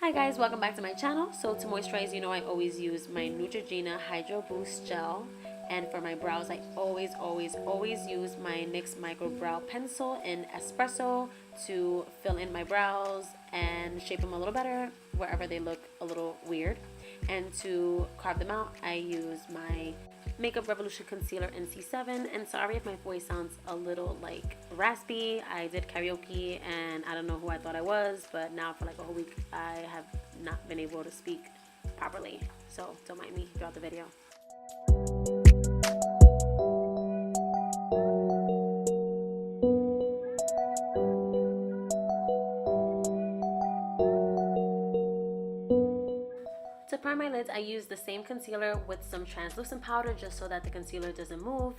Hi guys, welcome back to my channel. So to moisturize, you know I always use my Neutrogena Hydro Boost Gel. And for my brows, I always use my NYX Micro Brow Pencil in Espresso to fill in my brows and shape them a little better wherever they look a little weird. And to carve them out, I use my Makeup Revolution Concealer in C7. And sorry if my voice sounds a little like raspy. I did karaoke and I don't know who I thought I was, but now for like a whole week I have not been able to speak properly. So don't mind me throughout the video. To prime my lids, I use the same concealer with some translucent powder just so that the concealer doesn't move.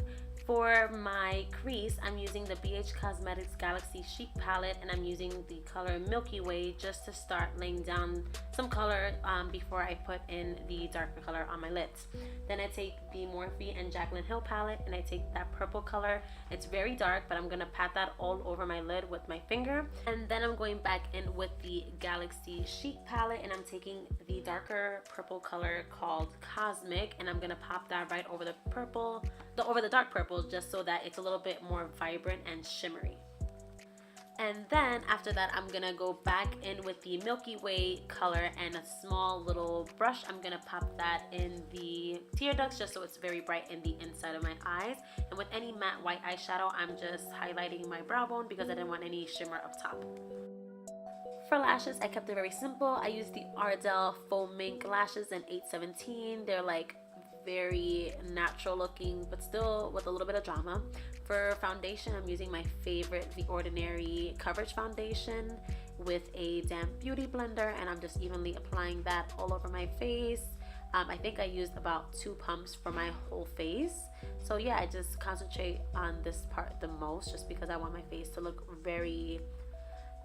For my crease, I'm using the BH Cosmetics Galaxy Chic palette, and I'm using the color Milky Way just to start laying down some color before I put in the darker color on my lids. Then I take the Morphe and Jaclyn Hill palette and I take that purple color. It's very dark, but I'm gonna pat that all over my lid with my finger. And then I'm going back in with the Galaxy Chic palette and I'm taking the darker purple color called Cosmic, and I'm gonna pop that right over the purple, over the dark purple, just so that it's a little bit more vibrant and shimmery. And then after that, I'm gonna go back in with the Milky Way color and a small little brush. I'm gonna pop that in the tear ducts just so it's very bright in the inside of my eyes. And with any matte white eyeshadow, I'm just highlighting my brow bone because I didn't want any shimmer up top. For lashes, I kept it very simple. I used the Ardell Faux Mink lashes in 817. They're like very natural looking, but still with a little bit of drama. For foundation, I'm using my favorite The Ordinary Coverage Foundation with a damp beauty blender, and I'm just evenly applying that all over my face. I think I used about 2 pumps for my whole face. So yeah, I just concentrate on this part the most just because I want my face to look very,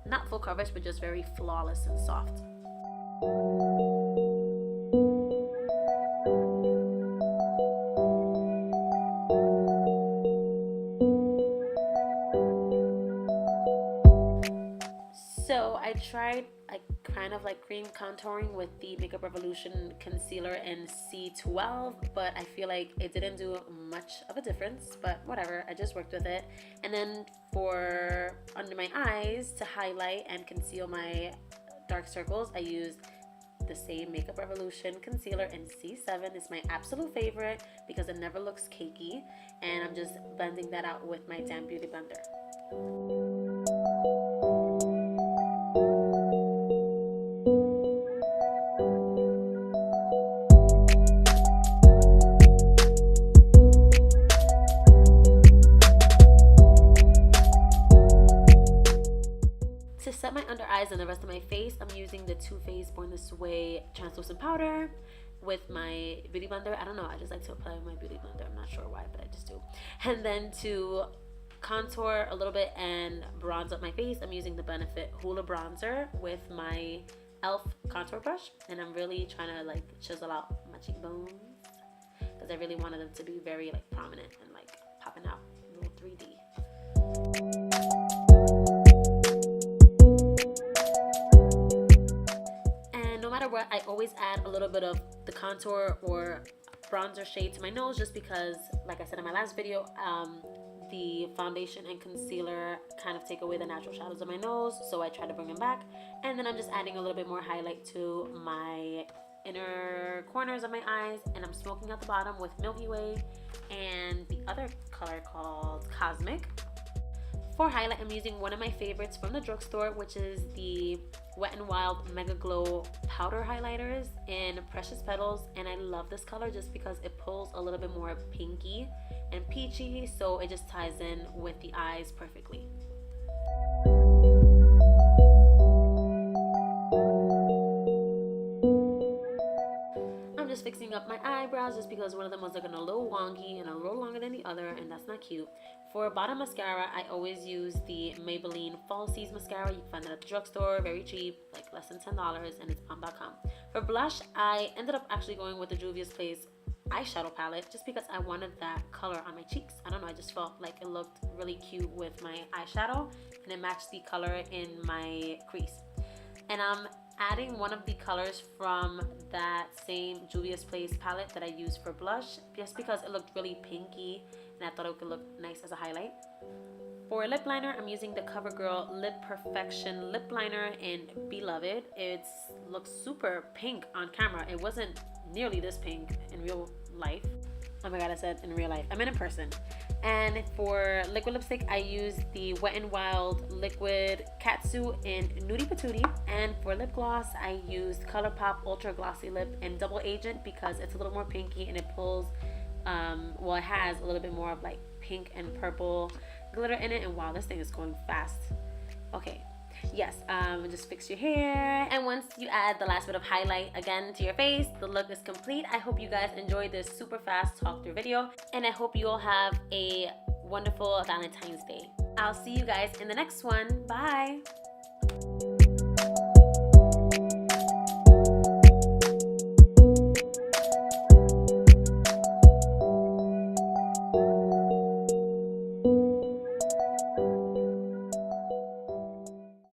not full coverage, but just very flawless and soft. So I tried kind of like cream contouring with the Makeup Revolution concealer in C12, but I feel like it didn't do much of a difference, but whatever, I just worked with it. And then for under my eyes to highlight and conceal my dark circles, I used the same Makeup Revolution concealer in C7. It's my absolute favorite because it never looks cakey, and I'm just blending that out with my damp beauty blender. To set my under eyes and the rest of my face, I'm using the Too Faced Born This Way translucent powder with my beauty blender. I don't know, I just like to apply with my beauty blender. I'm not sure why, but I just do. And then to contour a little bit and bronze up my face, I'm using the Benefit Hoola bronzer with my e.l.f. contour brush, and I'm really trying to like chisel out my cheekbones because I really wanted them to be very like prominent and like popping out, a little 3D. I always add a little bit of the contour or bronzer shade to my nose just because, like I said in my last video, the foundation and concealer kind of take away the natural shadows of my nose, so I try to bring them back. And then I'm just adding a little bit more highlight to my inner corners of my eyes, and I'm smoking out the bottom with Milky Way and the other color called Cosmic. For highlight, I'm using one of my favorites from the drugstore, which is the Wet n Wild MegaGlo powder highlighters in Precious Petals, and I love this color just because it pulls a little bit more pinky and peachy, so it just ties in with the eyes perfectly. I'm just fixing up my eyebrows just because one of them was looking a little wonky and a little longer than the other, and that's not cute. For bottom mascara, I always use the Maybelline The Falsies mascara. You can find it at the drugstore, very cheap, like less than $10, and it's bomb.com. For blush, I ended up actually going with the Juvia's Place eyeshadow palette just because I wanted that color on my cheeks. I don't know, I just felt like it looked really cute with my eyeshadow and it matched the color in my crease. And I'm adding one of the colors from that same Juvia's Place palette that I used for blush, just because it looked really pinky and I thought it could look nice as a highlight. For lip liner, I'm using the CoverGirl Lip Perfection lip liner in Beloved. It looks super pink on camera. It wasn't nearly this pink in real life. Oh my god, I said in real life. I meant in person. And for liquid lipstick, I used the Wet n Wild Liquid Katsu in Nudie Patootie. And for lip gloss, I used ColourPop Ultra Glossy Lip in Double Agent because it's a little more pinky and it pulls, well, it has a little bit more of like pink and purple glitter in it. And wow, this thing is going fast. Okay. Yes, just fix your hair, and once you add the last bit of highlight again to your face, the look is complete. I hope you guys enjoyed this super fast talk through video, and I hope you all have a wonderful Valentine's Day. I'll see you guys in the next one. Bye.